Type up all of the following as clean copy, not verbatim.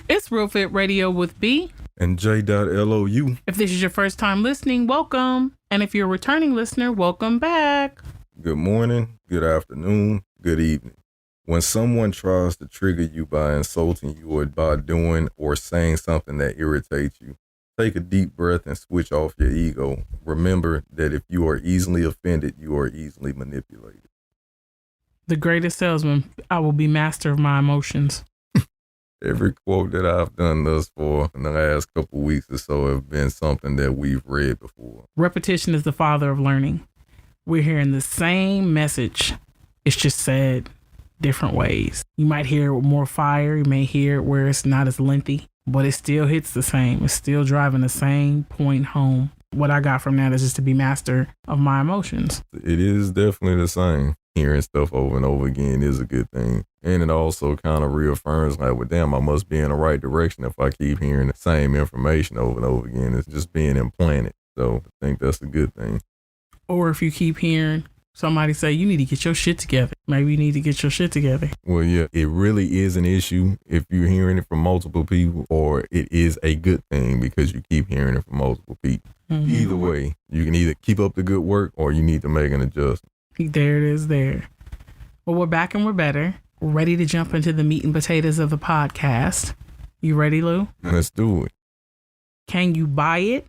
It's Real Fit Radio with B and J.LOU. If this is your first time listening, welcome. And if you're a returning listener, welcome back. Good morning, good afternoon, good evening. When someone tries to trigger you by insulting you or by doing or saying something that irritates you, take a deep breath and switch off your ego. Remember that if you are easily offended, you are easily manipulated. The greatest salesman, I will be master of my emotions. Every quote that I've done thus far in the last couple of weeks or so have been something that we've read before. Repetition is the father of learning. We're hearing the same message. It's just said different ways. You might hear it with more fire. You may hear it where it's not as lengthy, but it still hits the same. It's still driving the same point home. What I got from that is just to be master of my emotions. It is definitely the same. Hearing stuff over and over again is a good thing. And it also kind of reaffirms like, well, damn, I must be in the right direction if I keep hearing the same information over and over again. It's just being implanted. So I think that's a good thing. Or if you keep hearing somebody say, you need to get your shit together. Maybe you need to get your shit together. Well, yeah, it really is an issue if you're hearing it from multiple people, or it is a good thing because you keep hearing it from multiple people. Mm-hmm. Either way, you can either keep up the good work or you need to make an adjustment. There it is there. Well, we're back and we're better. We're ready to jump into the meat and potatoes of the podcast. You ready, Lou? Let's do it. Can you buy it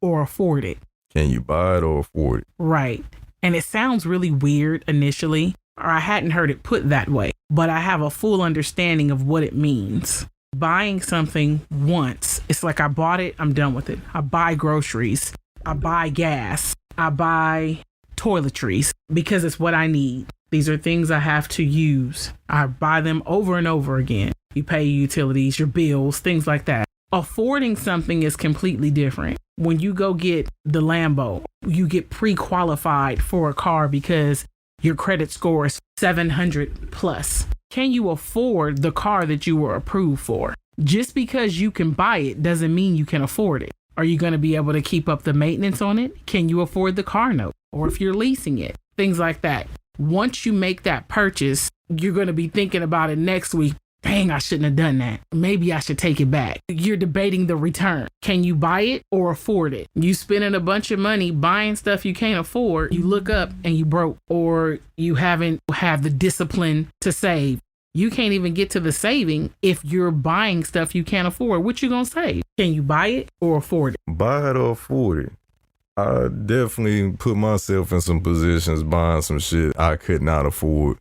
or afford it? Can you buy it or afford it? Right. And it sounds really weird initially, or I hadn't heard it put that way, but I have a full understanding of what it means. Buying something once, it's like I bought it, I'm done with it. I buy groceries, I buy gas, I buy toiletries because it's what I need. These are things I have to use. I buy them over and over again. You pay your utilities, your bills, things like that. Affording something is completely different. When you go get the Lambo, you get pre-qualified for a car because your credit score is 700 plus. Can you afford the car that you were approved for? Just because you can buy it doesn't mean you can afford it. Are you going to be able to keep up the maintenance on it? Can you afford the car note? Or if you're leasing it, things like that. Once you make that purchase, you're going to be thinking about it next week. Dang, I shouldn't have done that. Maybe I should take it back. You're debating the return. Can you buy it or afford it? You spending a bunch of money buying stuff you can't afford. You look up and you broke, or you haven't have the discipline to save. You can't even get to the saving if you're buying stuff you can't afford. What you gonna save? Can you buy it or afford it? Buy it or afford it. I definitely put myself in some positions buying some shit I could not afford.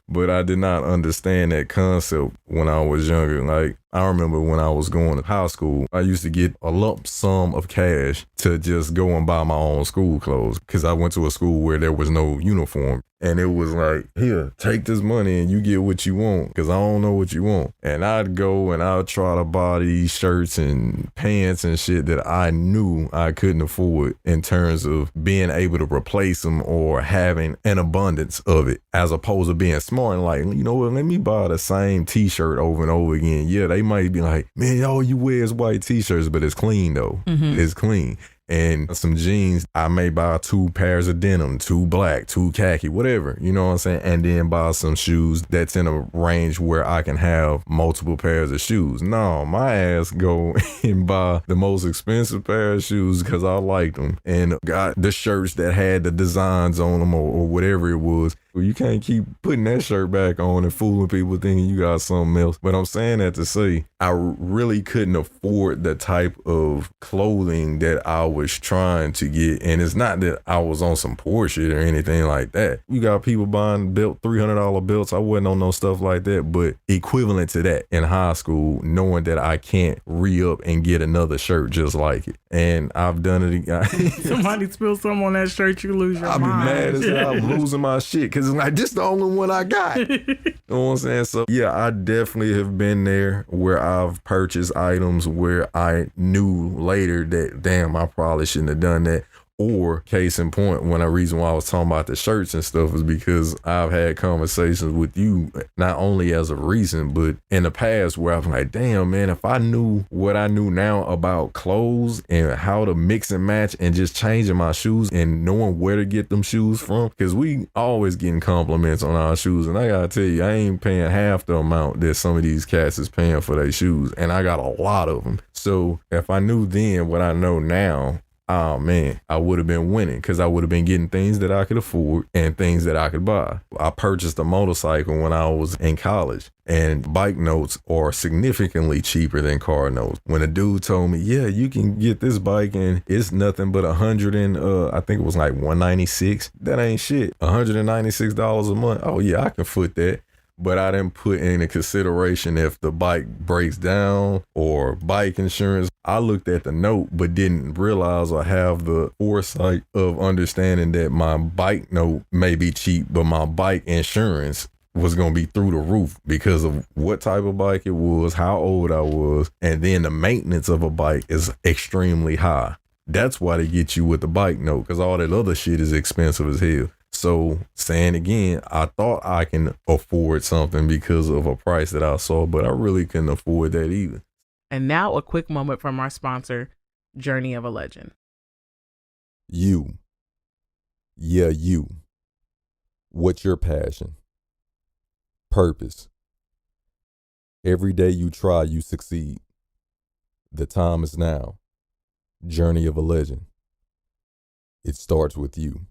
But I did not understand that concept when I was younger. Like, I remember when I was going to high school, I used to get a lump sum of cash to just go and buy my own school clothes because I went to a school where there was no uniform. And it was like, here, take this money and you get what you want because I don't know what you want. And I'd go and I'd try to buy these shirts and pants and shit that I knew I couldn't afford in terms of being able to replace them or having an abundance of it, as opposed to being smart and like, you know what, let me buy the same t-shirt over and over again. Yeah, they might be like, man, all you wear is white t-shirts, but it's clean though. Mm-hmm. It's clean. And some jeans, I may buy 2 pairs of denim, 2 black, 2 khaki, whatever, you know what I'm saying? And then buy some shoes that's in a range where I can have multiple pairs of shoes. No, my ass go and buy the most expensive pair of shoes because I liked them and got the shirts that had the designs on them or whatever it was. Well, you can't keep putting that shirt back on and fooling people thinking you got something else. But I'm saying that to say I really couldn't afford the type of clothing that I was trying to get. And it's not that I was on some poor shit or anything like that. You got people buying $300 belts. I wasn't on no stuff like that. But equivalent to that in high school, knowing that I can't re-up and get another shirt just like it. And I've done it again. Somebody spill something on that shirt, you lose your mind. I'll be mad as hell. I'm losing my shit because it's like, this the only one I got. You know what I'm saying? So yeah, I definitely have been there where I've purchased items where I knew later that, damn, I probably shouldn't have done that. Or case in point, reason why I was talking about the shirts and stuff is because I've had conversations with you, not only as a recent, but in the past where I'm like, damn, man, if I knew what I knew now about clothes and how to mix and match and just changing my shoes and knowing where to get them shoes from, because we always getting compliments on our shoes. And I gotta tell you, I ain't paying half the amount that some of these cats is paying for their shoes. And I got a lot of them. So if I knew then what I know now, oh man, I would have been winning because I would have been getting things that I could afford and things that I could buy. I purchased a motorcycle when I was in college, and bike notes are significantly cheaper than car notes. When a dude told me, yeah, you can get this bike and it's nothing but I think it was like $196. That ain't shit. $196 a month. Oh yeah, I can foot that. But I didn't put into consideration if the bike breaks down or bike insurance. I looked at the note, but didn't realize or have the foresight of understanding that my bike note may be cheap, but my bike insurance was going to be through the roof because of what type of bike it was, how old I was, and then the maintenance of a bike is extremely high. That's why they get you with the bike note, because all that other shit is expensive as hell. So saying again, I thought I can afford something because of a price that I saw, but I really couldn't afford that either. And now a quick moment from our sponsor, Journey of a Legend. You. Yeah, you. What's your passion? Purpose. Every day you try, you succeed. The time is now. Journey of a Legend. It starts with you.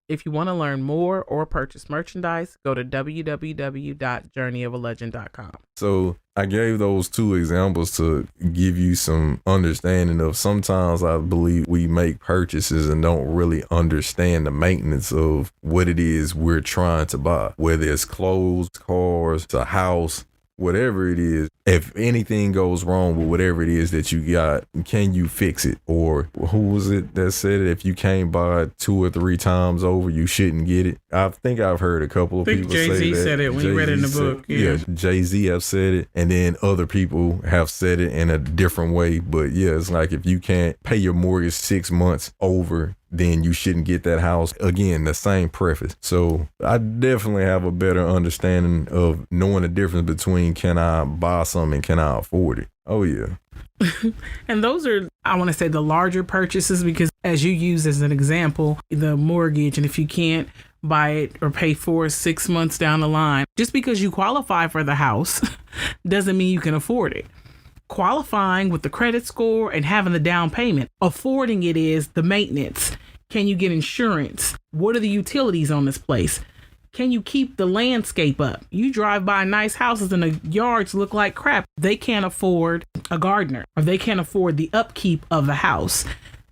If you want to learn more or purchase merchandise, go to www.journeyofalegend.com. So I gave those two examples to give you some understanding of sometimes I believe we make purchases and don't really understand the maintenance of what it is we're trying to buy, whether it's clothes, cars, a house, whatever it is. If anything goes wrong with whatever it is that you got, can you fix it? Or who was it that said it? If you can't buy it 2 or 3 times over, you shouldn't get it. I think I've heard a couple of people say that. Jay-Z said it when you read it in the book. Yeah, Jay-Z have said it, and then other people have said it in a different way. But yeah, it's like if you can't pay your mortgage 6 months over, then you shouldn't get that house. Again, the same preface. So I definitely have a better understanding of knowing the difference between can I buy something and can I afford it. Oh, yeah. And those are, I want to say, the larger purchases, because as you use as an example, the mortgage, and if you can't buy it or pay for it 6 months down the line, just because you qualify for the house doesn't mean you can afford it. Qualifying with the credit score and having the down payment, affording it is the maintenance. Can you get insurance? What are the utilities on this place? Can you keep the landscape up? You drive by nice houses and the yards look like crap. They can't afford a gardener, or they can't afford the upkeep of the house.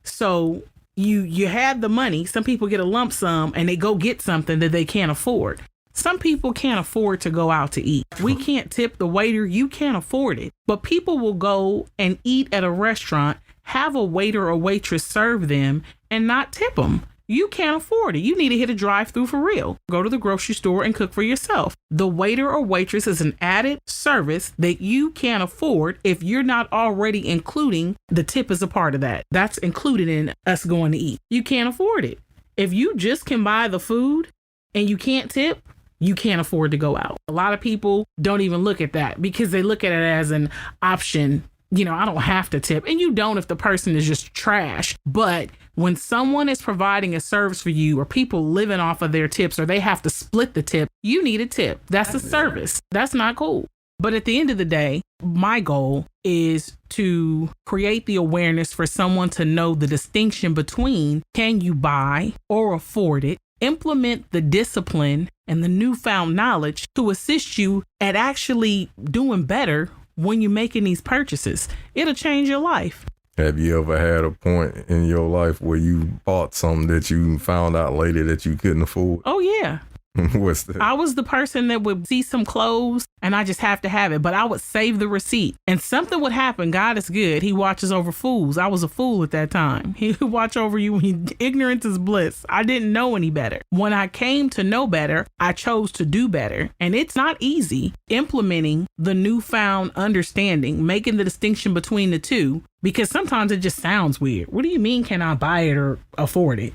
So you have the money. Some people get a lump sum and they go get something that they can't afford. Some people can't afford to go out to eat. We can't tip the waiter. You can't afford it. But people will go and eat at a restaurant, have a waiter or waitress serve them, and not tip them. You can't afford it. You need to hit a drive-through for real. Go to the grocery store and cook for yourself. The waiter or waitress is an added service that you can't afford if you're not already including the tip as a part of that. That's included in us going to eat. You can't afford it. If you just can buy the food and you can't tip, you can't afford to go out. A lot of people don't even look at that because they look at it as an option. You know, I don't have to tip. And you don't if the person is just trash. But when someone is providing a service for you, or people living off of their tips, or they have to split the tip, you need a tip. That's a service. That's not cool. But at the end of the day, my goal is to create the awareness for someone to know the distinction between can you buy or afford it, implement the discipline and the newfound knowledge to assist you at actually doing better when you're making these purchases. It'll change your life. Have you ever had a point in your life where you bought something that you found out later that you couldn't afford? Oh, yeah. What's that? I was the person that would see some clothes and I just have to have it, but I would save the receipt and something would happen. God is good. He watches over fools. I was a fool at that time. He would watch over you when ignorance is bliss. I didn't know any better. When I came to know better, I chose to do better. And it's not easy implementing the newfound understanding, making the distinction between the two, because sometimes it just sounds weird. What do you mean, can I buy it or afford it?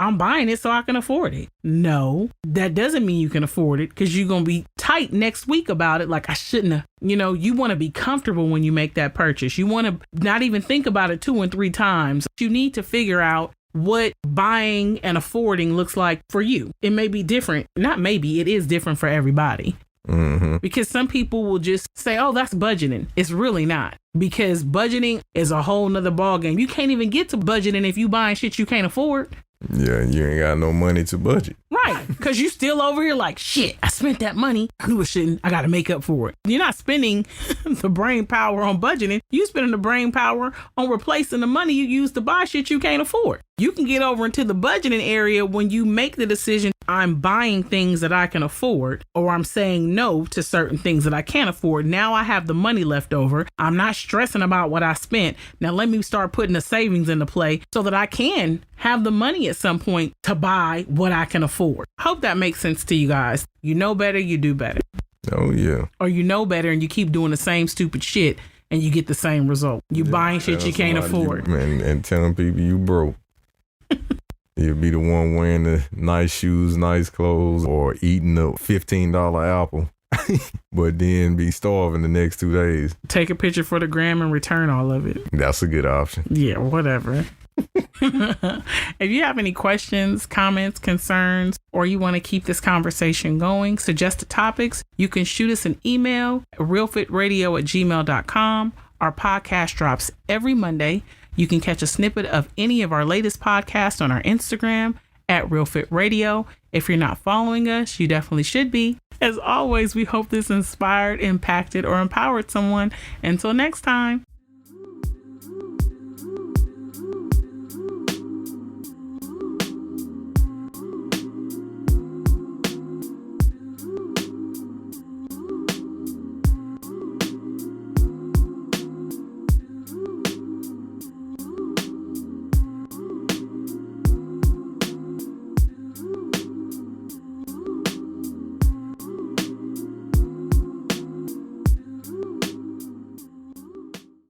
I'm buying it so I can afford it. No, that doesn't mean you can afford it because you're going to be tight next week about it. Like I shouldn't have, you want to be comfortable when you make that purchase. You want to not even think about it 2 and 3 times. You need to figure out what buying and affording looks like for you. It may be different. Not maybe, it is different for everybody. Mm-hmm. Because some people will just say, oh, that's budgeting. It's really not. Because budgeting is a whole nother ballgame. You can't even get to budgeting if you buying shit you can't afford. Yeah, you ain't got no money to budget. Right, because you still over here like, shit, I spent that money. I knew I shouldn't. I got to make up for it. You're not spending the brain power on budgeting. You spending the brain power on replacing the money you use to buy shit you can't afford. You can get over into the budgeting area when you make the decision, I'm buying things that I can afford, or I'm saying no to certain things that I can't afford. Now I have the money left over. I'm not stressing about what I spent. Now let me start putting the savings into play so that I can have the money at some point to buy what I can afford. Hope that makes sense to you guys. You know better, you do better. Oh, yeah. Or you know better and you keep doing the same stupid shit and you get the same result. You buying shit you can't afford. And telling people you broke. You'll be the one wearing the nice shoes, nice clothes, or eating a $15 apple, but then be starving the next 2 days. Take a picture for the gram and return all of it. That's a good option. Yeah, whatever. If you have any questions, comments, concerns, or you want to keep this conversation going, suggested topics, you can shoot us an email at realfitradio@gmail.com. Our podcast drops every Monday. You can catch a snippet of any of our latest podcasts on our Instagram at RealFitRadio. If you're not following us, you definitely should be. As always, we hope this inspired, impacted, or empowered someone. Until next time.